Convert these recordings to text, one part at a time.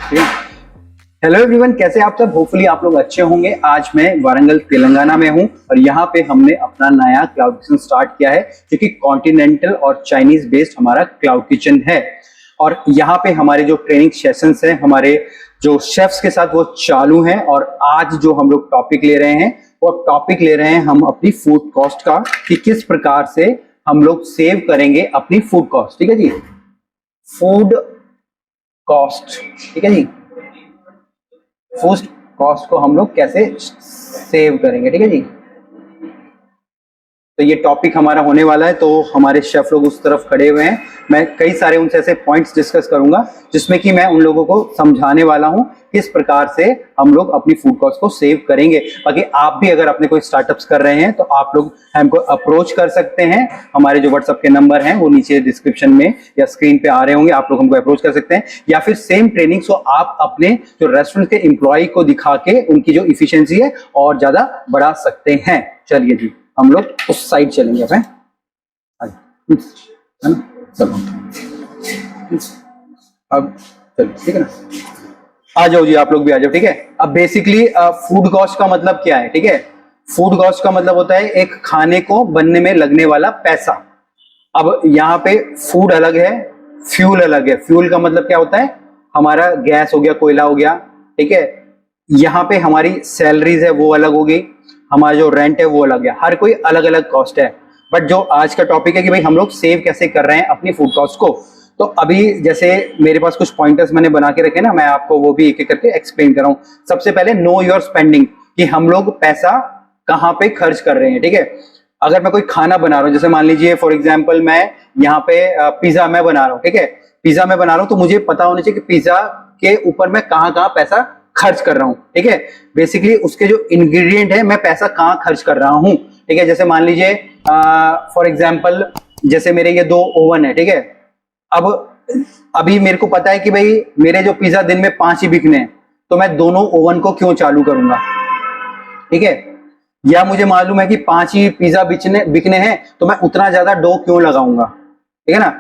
ठीक है। Hello everyone, कैसे आप सब? होपफुली आप लोग अच्छे होंगे। आज मैं वारंगल तेलंगाना में हूं और यहाँ पे हमने अपना नया क्लाउड किचन स्टार्ट किया है जो कि कॉन्टिनेंटल और चाइनीज बेस्ड हमारा क्लाउड किचन है। और यहाँ पे हमारे जो ट्रेनिंग सेशंस हैं हमारे जो शेफ्स के साथ वो चालू हैं। और आज जो हम लोग टॉपिक ले रहे हैं वो टॉपिक ले रहे हैं हम अपनी फूड कॉस्ट का, कि किस प्रकार से हम लोग सेव करेंगे अपनी फूड कॉस्ट। ठीक है जी, फूड कॉस्ट। ठीक है जी, फूड कॉस्ट को हम लोग कैसे सेव करेंगे। ठीक है जी, तो ये टॉपिक हमारा होने वाला है। तो हमारे शेफ लोग उस तरफ खड़े हुए हैं। मैं कई सारे उनसे ऐसे पॉइंट्स डिस्कस करूंगा जिसमें कि मैं उन लोगों को समझाने वाला हूं किस प्रकार से हम लोग अपनी फूड कॉस्ट को सेव करेंगे। बाकी आप भी अगर अपने कोई स्टार्टअप्स कर रहे हैं तो आप लोग हमको अप्रोच कर सकते हैं। हमारे जो व्हाट्सएप के नंबर हैं वो नीचे डिस्क्रिप्शन में या स्क्रीन पे आ रहे होंगे, आप लोग हमको अप्रोच कर सकते हैं। या फिर सेम ट्रेनिंग को आप अपने जो रेस्टोरेंट के एम्प्लॉय को दिखा के उनकी जो इफिशियंसी है और ज्यादा बढ़ा सकते हैं। चलिए जी, हम लोग उस साइड चलेंगे। है ना, चलो अब चलो, ठीक है ना, आ जाओ जी, आप लोग भी आ जाओ। ठीक है, अब बेसिकली फूड कॉस्ट का मतलब क्या है? ठीक है, फूड कॉस्ट का मतलब होता है एक खाने को बनने में लगने वाला पैसा। अब यहाँ पे फूड अलग है, फ्यूल अलग है। फ्यूल का मतलब क्या होता है? हमारा गैस हो गया, कोयला हो गया। ठीक है, यहाँ पे हमारी सैलरीज है वो अलग होगी, हमारा जो रेंट है वो अलग है। हर कोई अलग अलग कॉस्ट है। बट जो आज का टॉपिक है कि भाई हम लोग सेव कैसे कर रहे हैं अपनी फूड कॉस्ट को, तो अभी जैसे मेरे पास कुछ पॉइंटर्स मैंने बना के रखे ना, मैं आपको वो भी एक एक करके एक्सप्लेन कर रहा हूं। सबसे पहले नो योर स्पेंडिंग, कि हम लोग पैसा कहाँ पे खर्च कर रहे हैं। ठीक है, अगर मैं कोई खाना बना रहा हूँ, जैसे मान लीजिए फॉर एग्जाम्पल मैं यहाँ पे पिज्जा मैं बना रहा हूँ। ठीक है, पिज्जा मैं बना रहा हूँ तो मुझे पता होना चाहिए कि पिज्जा के ऊपर मैं कहाँ कहाँ पैसा खर्च कर रहा हूँ। ठीक है, बेसिकली उसके जो इंग्रेडिएंट है मैं पैसा कहाँ खर्च कर रहा हूँ। ठीक है, जैसे मान लीजिए फॉर एग्जाम्पल जैसे मेरे ये 2 ओवन है। ठीक है, अब अभी मेरे को पता है कि भाई मेरे जो पिज्जा दिन में 5 ही बिकने हैं, तो मैं दोनों ओवन को क्यों चालू करूंगा। ठीक है, या मुझे मालूम है कि 5 ही पिज्जा बिकने हैं तो मैं उतना ज्यादा डो क्यों लगाऊंगा। ठीक है ना,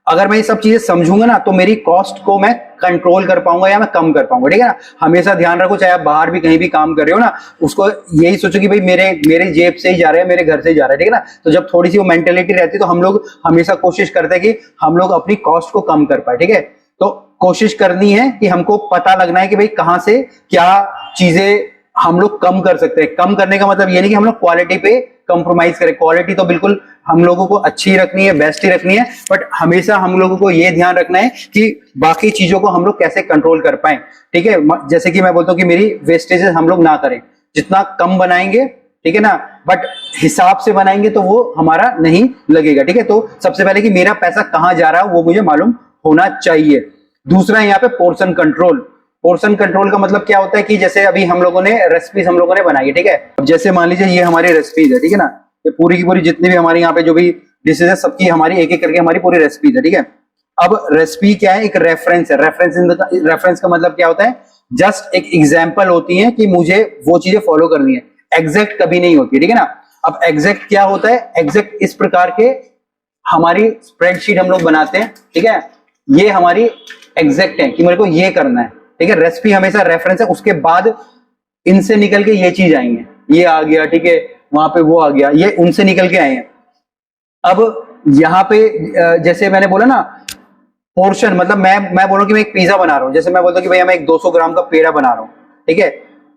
अगर मैं ये सब चीजें समझूंगा ना तो मेरी कॉस्ट को मैं कंट्रोल कर पाऊंगा या मैं कम कर पाऊंगा। ठीक है ना, हमेशा ध्यान रखो, चाहे आप बाहर भी कहीं भी काम कर रहे हो ना, उसको यही सोचो कि भाई मेरे जेब से ही जा रहे हैं, मेरे घर से ही जा रहा है। ठीक है ना, तो जब थोड़ी सी वो मेंटेलिटी रहती है तो हम लोग हमेशा कोशिश करते हैं कि हम लोग अपनी कॉस्ट को कम कर पाए। ठीक है, तो कोशिश करनी है कि हमको पता लगना है कि भाई कहां से क्या चीजें हम लोग कम कर सकते हैं। कम करने का मतलब ये नहीं कि हम लोग क्वालिटी पे कंप्रोमाइज करें। क्वालिटी तो बिल्कुल हम लोगों को अच्छी रखनी है, बेस्ट ही रखनी है, बट हमेशा हम लोगों को ये ध्यान रखना है कि बाकी चीजों को हम लोग कैसे कंट्रोल कर पाए। ठीक है, जैसे कि मैं बोलता हूँ कि मेरी वेस्टेजेस हम लोग ना करें, जितना कम बनाएंगे, ठीक है ना, बट हिसाब से बनाएंगे तो वो हमारा नहीं लगेगा। ठीक है, तो सबसे पहले कि मेरा पैसा कहाँ जा रहा है वो मुझे मालूम होना चाहिए। दूसरा है यहाँ पे पोर्शन कंट्रोल। पोर्शन कंट्रोल का मतलब क्या होता है कि जैसे अभी हम लोगों ने रेसिपीज हम लोगों ने बनाई है। ठीक है, अब जैसे मान लीजिए ये हमारी रेसिपीज है। ठीक है ना, ये पूरी की पूरी जितनी भी हमारी यहाँ पे जो भी डिशेज है सबकी हमारी एक एक करके हमारी पूरी रेसिपीज है। ठीक है, अब रेसिपी क्या है? एक रेफरेंस है। रेफरेंस का मतलब क्या होता है? जस्ट एक एग्जाम्पल होती है कि मुझे वो चीजें फॉलो करनी है, एग्जैक्ट कभी नहीं होती। ठीक है ना, अब एग्जैक्ट क्या होता है? एग्जैक्ट इस प्रकार के हमारी स्प्रेडशीट हम लोग बनाते हैं। ठीक है, ये हमारी एग्जैक्ट है कि मेरे को ये करना है। ठीक है, रेसिपी हमेशा रेफरेंस है, उसके बाद इनसे निकल के ये चीज आई है, ये आ गया। ठीक है, वहां पे वो आ गया, ये उनसे निकल के आए हैं। अब यहाँ पे जैसे मैंने बोला ना पोर्शन, मतलब मैं बोलूं कि मैं एक पिज्जा बना रहा हूं। जैसे मैं बोलता हूं कि भैया मैं एक 200 ग्राम का पेड़ा बना रहा हूं। ठीक है,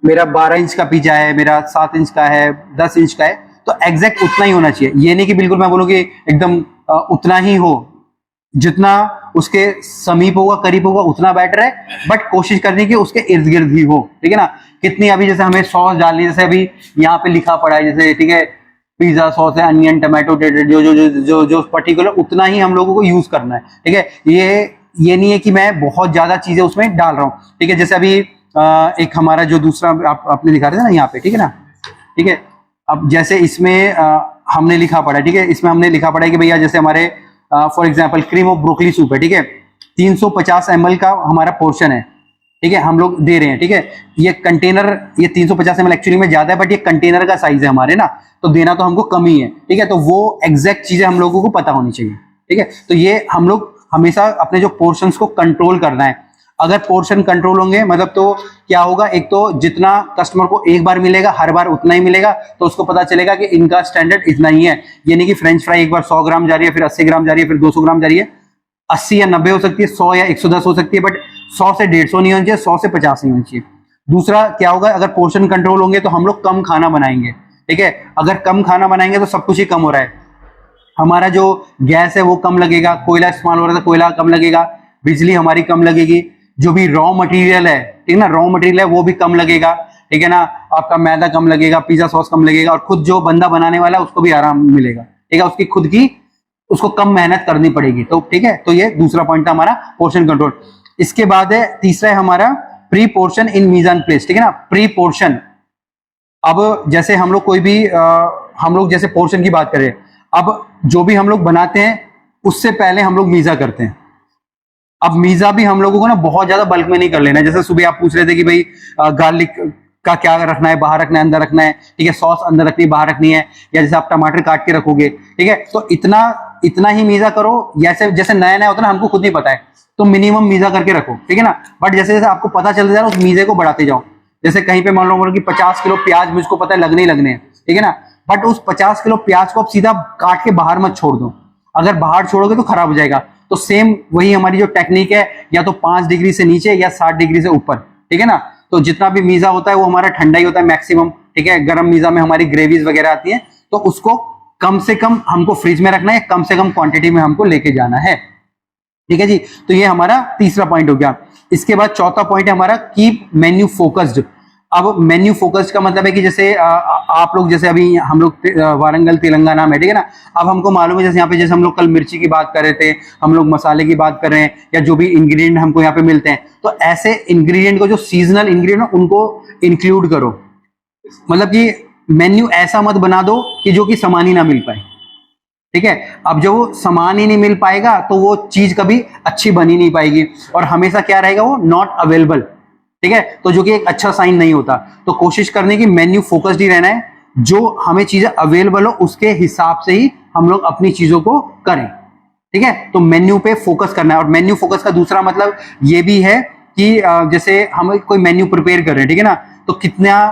मेरा 12 इंच का पिज्जा है, मेरा 7 इंच का है, 10 इंच का है, तो एग्जैक्ट उतना ही होना चाहिए। ये नहीं कि बिल्कुल मैं बोलूं कि एकदम उतना ही हो, जितना उसके समीप होगा, करीब होगा, उतना बेटर है, बट कोशिश करनी कि उसके इर्द गिर्द ही हो। ठीक है ना, कितनी अभी जैसे हमें सॉस डालनी, जैसे अभी यहाँ पे लिखा पड़ा है जैसे, ठीक है, पिज्जा सॉस है, अनियन, टमाटो, जो जो जो जो जो पर्टिकुलर उतना ही हम लोगों को यूज करना है। ठीक है, ये नहीं है कि मैं बहुत ज्यादा चीजें उसमें डाल रहा हूँ। ठीक है, जैसे अभी एक हमारा जो दूसरा आपने लिखा था ना यहाँ पे, ठीक है ना, ठीक है, अब जैसे इसमें हमने लिखा पड़ा है। ठीक है, इसमें हमने लिखा पड़ा है कि भैया जैसे हमारे for example cream of broccoli soup है। ठीक है, 350 ml का हमारा पोर्शन है। ठीक है, हम लोग दे रहे हैं। ठीक है, ये कंटेनर, ये 350 ml एक्चुअली में ज्यादा है, बट ये कंटेनर का साइज है हमारे ना, तो देना तो हमको कम ही है। ठीक है, तो वो एग्जैक्ट चीजें हम लोगों को पता होनी चाहिए। ठीक है, तो ये हम लोग हमेशा अपने जो पोर्शंस को कंट्रोल करना है। अगर पोर्शन कंट्रोल होंगे मतलब तो क्या होगा, एक तो जितना कस्टमर को एक बार मिलेगा हर बार उतना ही मिलेगा, तो उसको पता चलेगा कि इनका स्टैंडर्ड इतना ही है। ये नहीं कि फ्रेंच फ्राई एक बार 100 ग्राम जा रही है, फिर 80 ग्राम जा रही है, फिर 200 ग्राम जा रही है, 80 या 90 हो सकती है, 100 या 110 हो सकती है, बट 100 से 150 नहीं होनी चाहिए, 100 से 50 नहीं होनी चाहिए। दूसरा क्या होगा, अगर पोर्शन कंट्रोल होंगे तो हम लोग कम खाना बनाएंगे, ठीक है। अगर कम खाना बनाएंगे तो सब कुछ ही कम हो रहा है, हमारा जो गैस है वो कम लगेगा, कोयला इस्तेमाल हो रहा था कोयला कम लगेगा, बिजली हमारी कम लगेगी, जो भी रॉ मटेरियल है, ठीक है ना, रॉ मटेरियल है वो भी कम लगेगा, ठीक है ना, आपका मैदा कम लगेगा, पिज्जा सॉस कम लगेगा, और खुद जो बंदा बनाने वाला है उसको भी आराम मिलेगा, ठीक है, उसकी खुद की उसको कम मेहनत करनी पड़ेगी। तो ठीक है, तो ये दूसरा पॉइंट था हमारा पोर्शन कंट्रोल। इसके बाद है तीसरा है हमारा प्री पोर्शन इन मीजान प्लेस, ठीक है ना, प्री पोर्शन। अब जैसे हम लोग कोई भी हम लोग जैसे पोर्शन की बात करें, अब जो भी हम लोग बनाते हैं उससे पहले हम लोग मीजा करते हैं। अब मीजा भी हम लोगों को ना बहुत ज्यादा बल्क में नहीं कर लेना है। जैसे सुबह आप पूछ रहे थे कि भाई गार्लिक का क्या रखना है, बाहर रखना है अंदर रखना है, ठीक है, सॉस अंदर रखनी है बाहर रखनी है, या जैसे आप टमाटर काट के रखोगे, ठीक है, तो इतना ही मीजा करो। जैसे जैसे नया नया होता है ना, हमको खुद नहीं पता है, तो मिनिमम मीजा करके रखो, ठीक है ना। बट जैसे जैसे आपको पता चलता जा रहा है उस मीजे को बढ़ाते जाओ। जैसे कहीं पे मान लो कि 50 किलो प्याज मुझको पता है लगने ही लगने हैं, ठीक है ना, बट उस 50 किलो प्याज को आप सीधा काट के बाहर मत छोड़ दो, अगर बाहर छोड़ोगे तो खराब हो जाएगा। तो सेम वही हमारी जो टेक्निक है, या तो 5 डिग्री से नीचे या 60 डिग्री से ऊपर, ठीक है ना। तो जितना भी मीजा होता है वो हमारा ठंडा ही होता है मैक्सिमम, ठीक है। गर्म मीजा में हमारी ग्रेवीज वगैरह आती है, तो उसको कम से कम हमको फ्रिज में रखना है, कम से कम क्वांटिटी में हमको लेके जाना है, ठीक है जी। तो ये हमारा तीसरा पॉइंट हो गया। इसके बाद चौथा पॉइंट है हमारा कीप मेन्यू फोकस्ड। अब मेन्यू फोकस्ड का मतलब है कि जैसे आप लोग, जैसे अभी हम लोग वारंगल तेलंगाना में, ठीक है ना, अब हमको मालूम है, जैसे यहाँ पे जैसे हम लोग कल मिर्ची की बात कर रहे थे, हम लोग मसाले की बात कर रहे हैं, या जो भी इंग्रेडिएंट हमको यहाँ पे मिलते हैं, तो ऐसे इंग्रेडिएंट को, जो सीजनल इंग्रेडिएंट उनको इंक्लूड करो। मतलब कि मेन्यू ऐसा मत बना दो कि जो कि सामान ही ना मिल पाए, ठीक है। अब जब वो सामान ही नहीं मिल पाएगा तो वो चीज कभी अच्छी बनी नहीं पाएगी, और हमेशा क्या रहेगा, वो नॉट अवेलेबल, ठीक है। तो जो कि एक अच्छा साइन नहीं होता। तो कोशिश करने की मेन्यू फोकस्ड ही रहना है, जो हमें चीजें अवेलेबल हो उसके हिसाब से ही हम लोग अपनी चीजों को करें, ठीक है। तो मेन्यू पे फोकस करना है। और मेन्यू फोकस का दूसरा मतलब ये भी है कि जैसे हम कोई मेन्यू प्रिपेयर कर रहे हैं, ठीक है ना, तो कितना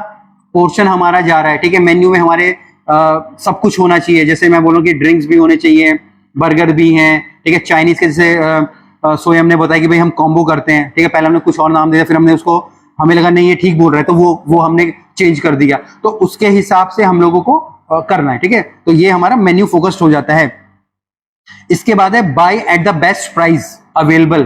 पोर्शन हमारा जा रहा है, ठीक है। मेन्यू में हमारे सब कुछ होना चाहिए। जैसे मैं बोलूँ कि ड्रिंक्स भी होने चाहिए, बर्गर भी हैं, ठीक है। चाइनीज के जैसे सोयम ने बताया कि भाई हम कॉम्बो करते हैं, ठीक है। पहले हमने कुछ और नाम दिया, फिर हमने उसको, हमें लगा नहीं ये ठीक बोल रहा है, तो वो हमने चेंज कर दिया। तो उसके हिसाब से हम लोगों को करना है, ठीक है। तो ये हमारा मेन्यू फोकस्ड हो जाता है। इसके बाद है by at the best price available,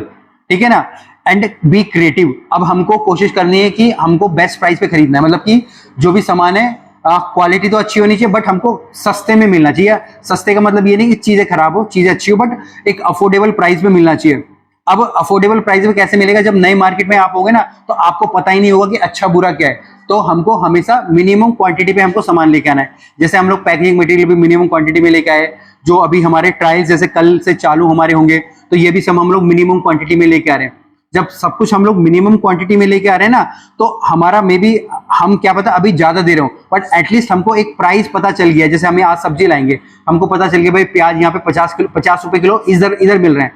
ठीक है ना, एंड बी क्रिएटिव। अब हमको कोशिश करनी है कि हमको बेस्ट प्राइस पे खरीदना है, मतलब कि जो भी सामान है क्वालिटी तो अच्छी होनी चाहिए, बट हमको सस्ते में मिलना चाहिए। सस्ते का मतलब ये नहीं कि चीजें खराब हो, चीजें अच्छी हो, बट एक अफोर्डेबल प्राइस में मिलना चाहिए। अब अफोर्डेबल प्राइस में कैसे मिलेगा, जब नई मार्केट में आप होगे ना, तो आपको पता ही नहीं होगा कि अच्छा बुरा क्या है। तो हमको हमेशा मिनिमम क्वांटिटी पे हमको सामान लेके आना है। जैसे हम लोग पैकेजिंग मटेरियल भी मिनिमम क्वांटिटी में लेके आए, जो अभी हमारे ट्रायल्स जैसे कल से चालू हमारे होंगे, तो ये भी सब हम लोग मिनिमम क्वांटिटी में लेके आ रहे हैं। जब सब कुछ हम लोग मिनिमम क्वांटिटी में लेके आ रहे हैं ना, तो हमारा मे बी, हम क्या पता अभी ज्यादा दे रहे हो, बट एटलीस्ट हमको एक प्राइस पता चल गया। जैसे हमें आज सब्जी लाएंगे, हमको पता चल गया भाई प्याज यहाँ पे 50 रुपए किलो इधर मिल रहे हैं,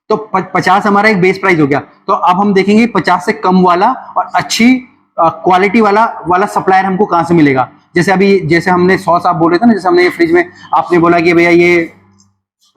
तो 50 हमारा एक बेस प्राइस हो गया। तो अब हम देखेंगे 50 से कम वाला और अच्छी क्वालिटी वाला सप्लायर हमको कहाँ से मिलेगा। जैसे अभी, जैसे हमने सॉस आप बोल रहे थे ना, जैसे हमने ये फ्रिज में आपने बोला कि भैया ये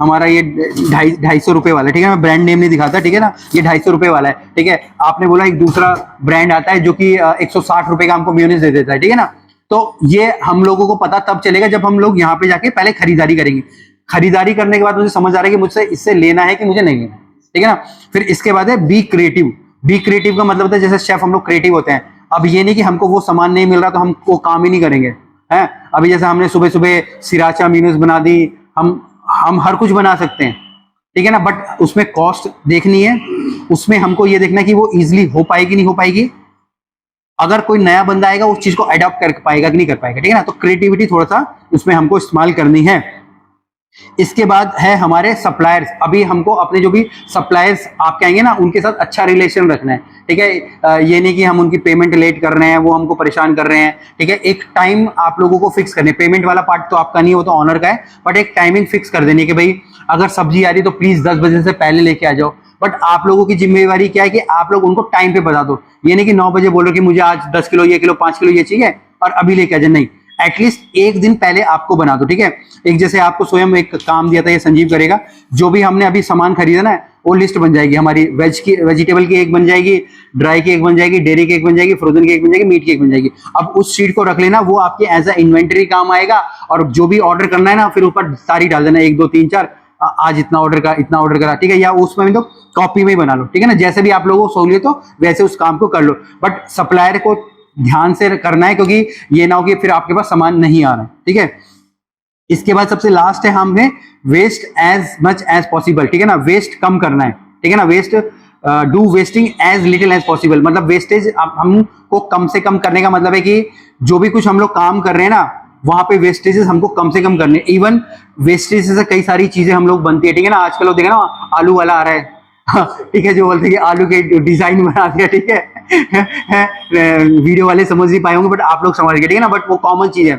हमारा ये 250 रुपए वाला है, ठीक है, मैं ब्रांड नेम नहीं दिखाता, ठीक है ना, ये 250 रुपए वाला है, ठीक है। आपने बोला एक दूसरा ब्रांड आता है जो कि 160 रुपए का हमको मेयोनीज दे देता है, ठीक है ना। तो ये हम लोगों को पता तब चलेगा जब हम लोग यहाँ पे जाके पहले खरीदारी करेंगे। खरीदारी करने के बाद मुझे समझ आ रहा है कि मुझसे इससे लेना है कि मुझे नहीं लेना, ठीक है ना। फिर इसके बाद है बी क्रिएटिव। बी क्रिएटिव का मतलब होता है, जैसे शेफ हम लोग क्रिएटिव होते हैं। अब ये नहीं कि हमको वो सामान नहीं मिल रहा तो हम वो काम ही नहीं करेंगे, है। अभी जैसे हमने सुबह सुबह सिराचा मेयोनीज बना दी, हम हर कुछ बना सकते हैं, ठीक है ना, बट उसमें कॉस्ट देखनी है, उसमें हमको ये देखना है कि वो इजीली हो पाएगी नहीं हो पाएगी, अगर कोई नया बंदा आएगा उस चीज को अडॉप्ट कर पाएगा कि नहीं कर पाएगा, ठीक है ना। तो क्रिएटिविटी थोड़ा सा उसमें हमको इस्तेमाल करनी है। इसके बाद है हमारे सप्लायर्स। अभी हमको अपने जो भी सप्लायर्स आपके आएंगे ना, उनके साथ अच्छा रिलेशन रखना है, ठीक है। ये नहीं कि हम उनकी पेमेंट लेट कर रहे हैं, वो हमको परेशान कर रहे हैं, ठीक है। एक टाइम आप लोगों को फिक्स करने, पेमेंट वाला पार्ट तो आपका नहीं, वो तो ऑनर का है, बट एक टाइमिंग फिक्स कर देनी कि भाई अगर सब्जी आ रही तो प्लीज 10 बजे से पहले लेके आ जाओ। बट आप लोगों की जिम्मेवारी क्या है कि आप लोग उनको टाइम पे बता दो। ये नहीं कि 9 बजे बोलो कि मुझे आज 10 किलो ये किलो 5 किलो ये चाहिए और अभी लेके आ जाए, नहीं, एटलीस्ट एक दिन पहले आपको बना दो, ठीक है। एक जैसे आपको स्वयं एक काम दिया था, ये संजीव करेगा, जो भी हमने अभी सामान खरीदा ना वो लिस्ट बन जाएगी हमारी, वेजिटेबल की एक बन जाएगी, ड्राई की एक बन जाएगी, डेयरी की एक बन जाएगी, फ्रोजन की एक बन जाएगी, मीट की एक बन जाएगी। अब उस शीट को रख लेना, वो आपके एज अ इन्वेंटरी काम आएगा, और जो भी ऑर्डर करना है ना फिर ऊपर सारी डाल देना, 1 2 3 4 आज इतना ऑर्डर का इतना ऑर्डर करा, ठीक है, या उसमें तो कॉपी में ही बना लो, ठीक है ना, जैसे भी आप लोगों को सहूलियत हो वैसे उस काम को कर लो। बट सप्लायर को ध्यान से करना है, क्योंकि ये ना हो कि फिर आपके पास सामान नहीं आ रहा है, ठीक है। इसके बाद सबसे लास्ट है हमें waste as much as possible, ठीक है ना, वेस्ट कम करना है, ठीक है ना, waste do wasting as little as possible, मतलब वेस्टेज हमको कम से कम करने का मतलब है कि जो भी कुछ हम लोग काम कर रहे हैं ना वहां पे वेस्टेजेस हमको कम से कम करने, इवन वेस्टेज से कई सारी चीजें हम लोग बनती है, ठीक है ना। आजकल लोग देखे ना आलू वाला आ रहा है ठीक है, जो बोलते हैं कि आलू के डिजाइन बना दिया, ठीक है वीडियो वाले समझ नहीं पाए होंगे बट आप लोग समझ गए, ठीक है ना, बट वो कॉमन चीज है।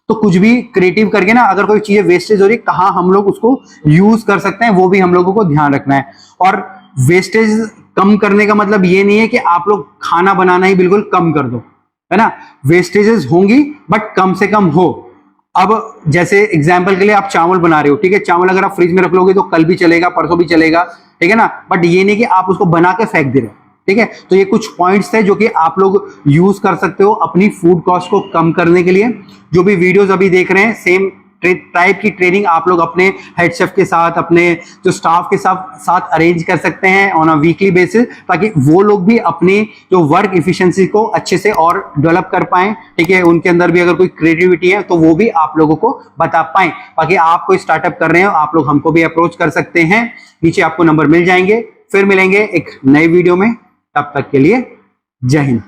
तो कुछ भी क्रिएटिव करके ना अगर कोई चीजें वेस्टेज हो रही है, कहाँ हम लोग उसको यूज कर सकते हैं वो भी हम लोगों को ध्यान रखना है। और वेस्टेज कम करने का मतलब ये नहीं है कि आप लोग खाना बनाना ही बिल्कुल कम कर दो, है ना, वेस्टेजेस होंगी बट कम से कम हो। अब जैसे एग्जाम्पल के लिए आप चावल बना रहे हो, ठीक है, चावल अगर आप फ्रिज में रख लोगे तो कल भी चलेगा, परसों भी चलेगा, ठीक है ना, बट ये नहीं कि आप उसको बना के फेंक दे रहे हो, ठीक है। तो ये कुछ पॉइंट्स थे जो कि आप लोग यूज कर सकते हो अपनी फूड कॉस्ट को कम करने के लिए। जो भी वीडियोस अभी देख रहे हैं सेम टाइप की ट्रेनिंग आप लोग अपने हेड शेफ के साथ, अपने जो स्टाफ के साथ अरेंज कर सकते हैं ऑन अ वीकली बेसिस, ताकि वो लोग भी अपनी जो वर्क इफिशिएंसी को अच्छे से और डेवलप कर पाएं, ठीक है। उनके अंदर भी अगर कोई क्रिएटिविटी है तो वो भी आप लोगों को बता पाएं। बाकी आप कोई स्टार्टअप कर रहे हो आप लोग हमको भी अप्रोच कर सकते हैं, नीचे आपको नंबर मिल जाएंगे। फिर मिलेंगे एक नई वीडियो में, तब तक के लिए जय हिंद।